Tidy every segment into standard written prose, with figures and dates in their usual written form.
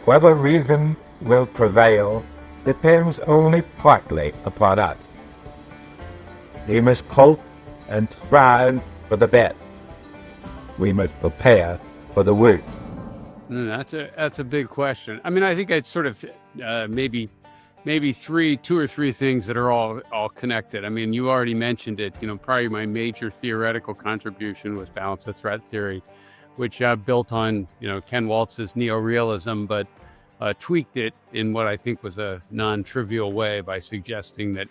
Whether reason will prevail depends only partly upon us. We must hope and strive for the best. We must prepare for the worst. That's a big question. I mean, I think I'd sort of maybe two or three things that are all connected. I mean, you already mentioned it. Probably my major theoretical contribution was balance of threat theory, which built on Ken Waltz's neorealism, but tweaked it in what I think was a non-trivial way by suggesting that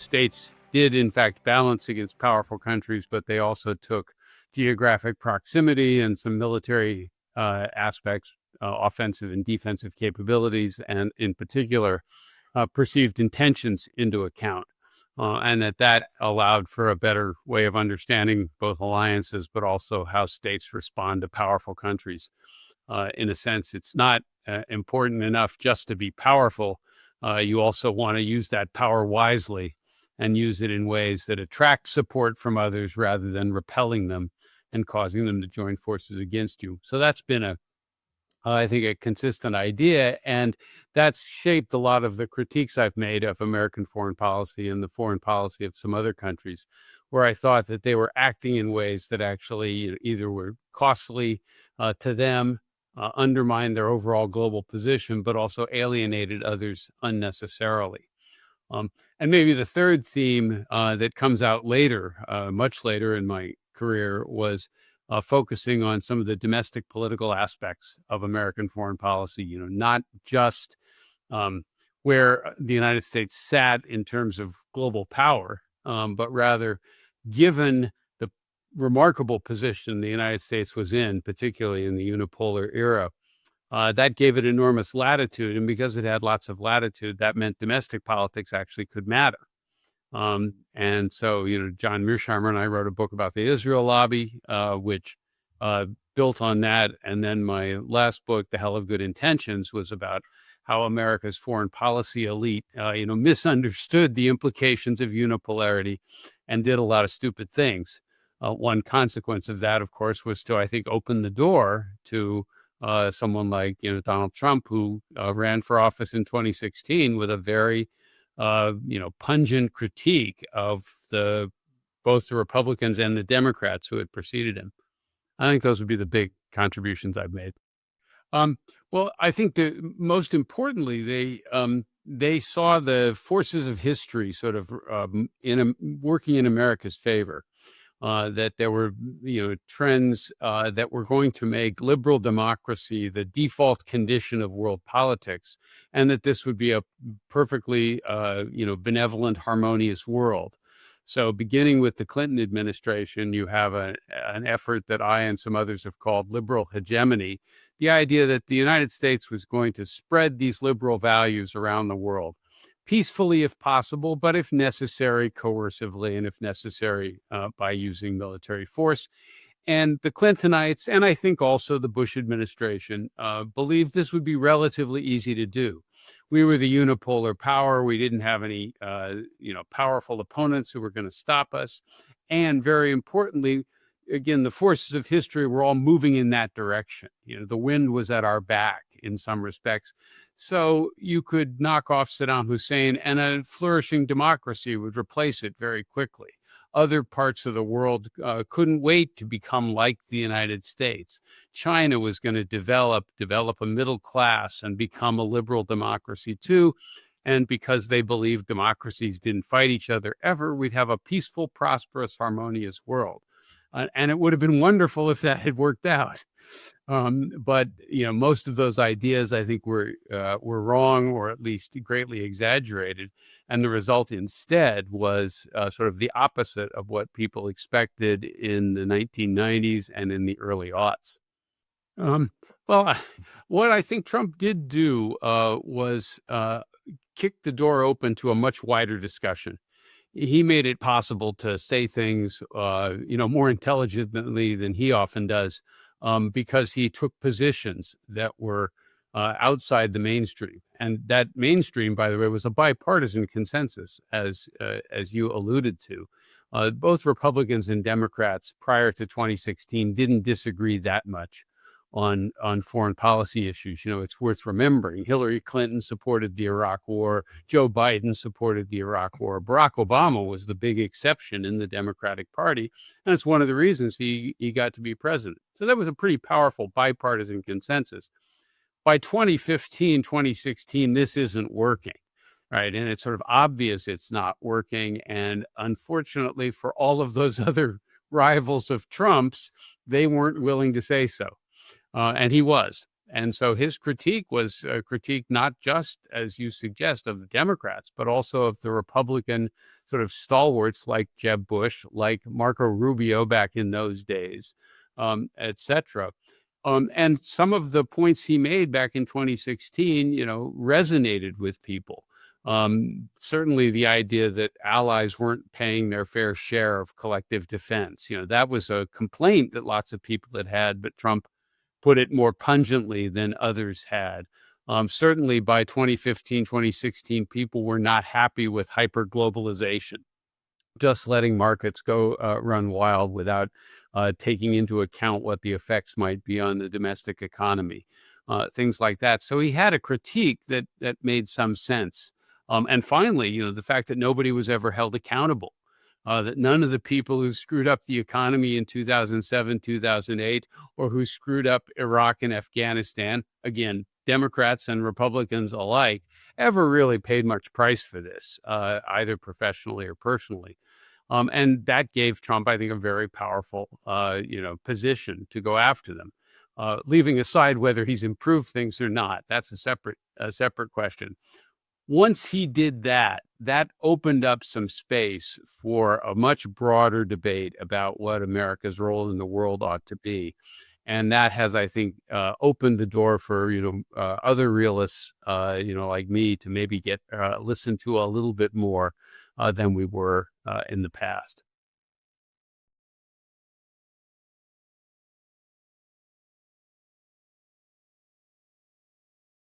states did in fact balance against powerful countries, but they also took geographic proximity and some military aspects, offensive and defensive capabilities, and in particular perceived intentions into account, and that allowed for a better way of understanding both alliances, but also how states respond to powerful countries. In a sense, it's not important enough just to be powerful. You also want to use that power wisely and use it in ways that attract support from others rather than repelling them and causing them to join forces against you. So that's been I think, a consistent idea, and that's shaped a lot of the critiques I've made of American foreign policy and the foreign policy of some other countries, where I thought that they were acting in ways that actually either were costly to them, undermined their overall global position, but also alienated others unnecessarily. And maybe the third theme that comes out later, much later in my career, was focusing on some of the domestic political aspects of American foreign policy, not just where the United States sat in terms of global power, but rather given the remarkable position the United States was in, particularly in the unipolar era, that gave it enormous latitude. And because it had lots of latitude, that meant domestic politics actually could matter. And so, John Mearsheimer and I wrote a book about the Israel Lobby, which built on that. And then my last book, The Hell of Good Intentions, was about how America's foreign policy elite, misunderstood the implications of unipolarity and did a lot of stupid things. One consequence of that, of course, was to, I think, open the door to someone like, Donald Trump, who ran for office in 2016 with a very pungent critique of both the Republicans and the Democrats who had preceded him. I think those would be the big contributions I've made. Well, I think that most importantly, they saw the forces of history sort of working in America's favor. That there were, trends that were going to make liberal democracy the default condition of world politics, and that this would be a perfectly, benevolent, harmonious world. So beginning with the Clinton administration, you have an effort that I and some others have called liberal hegemony, the idea that the United States was going to spread these liberal values around the world, peacefully if possible, but if necessary, coercively, and if necessary, by using military force. And the Clintonites, and I think also the Bush administration, believed this would be relatively easy to do. We were the unipolar power. We didn't have any, powerful opponents who were going to stop us. And very importantly, again, the forces of history were all moving in that direction. The wind was at our back in some respects. So you could knock off Saddam Hussein and a flourishing democracy would replace it very quickly. Other parts of the world couldn't wait to become like the United States. China was going to develop a middle class and become a liberal democracy too. And because they believed democracies didn't fight each other ever, we'd have a peaceful, prosperous, harmonious world. And it would have been wonderful if that had worked out. But most of those ideas, I think, were wrong, or at least greatly exaggerated. And the result instead was sort of the opposite of what people expected in the 1990s and in the early aughts. Well, what I think Trump did do was kick the door open to a much wider discussion. He made it possible to say things, more intelligently than he often does, because he took positions that were outside the mainstream. And that mainstream, by the way, was a bipartisan consensus, as you alluded to. Both Republicans and Democrats prior to 2016 didn't disagree that much on foreign policy issues. It's worth remembering Hillary Clinton supported the Iraq War, Joe Biden supported the Iraq War, Barack Obama was the big exception in the Democratic Party, and it's one of the reasons he got to be president. So that was a pretty powerful bipartisan consensus. By 2015, 2016, this isn't working, right? And it's sort of obvious it's not working. And unfortunately, for all of those other rivals of Trump's, they weren't willing to say so. And he was. And so his critique was a critique not just, as you suggest, of the Democrats, but also of the Republican sort of stalwarts like Jeb Bush, like Marco Rubio back in those days, et cetera. And some of the points he made back in 2016, resonated with people. Certainly the idea that allies weren't paying their fair share of collective defense, that was a complaint that lots of people had, but Trump put it more pungently than others had. Certainly by 2015, 2016, people were not happy with hyperglobalization, just letting markets go run wild without taking into account what the effects might be on the domestic economy, things like that. So he had a critique that made some sense. And finally, the fact that nobody was ever held accountable. That none of the people who screwed up the economy in 2007, 2008, or who screwed up Iraq and Afghanistan, again, Democrats and Republicans alike, ever really paid much price for this, either professionally or personally. And that gave Trump, I think, a very powerful, position to go after them. Leaving aside whether he's improved things or not, that's a separate question. Once he did that, that opened up some space for a much broader debate about what America's role in the world ought to be. And that has, I think, opened the door for, other realists, like me to maybe get listened to a little bit more than we were in the past.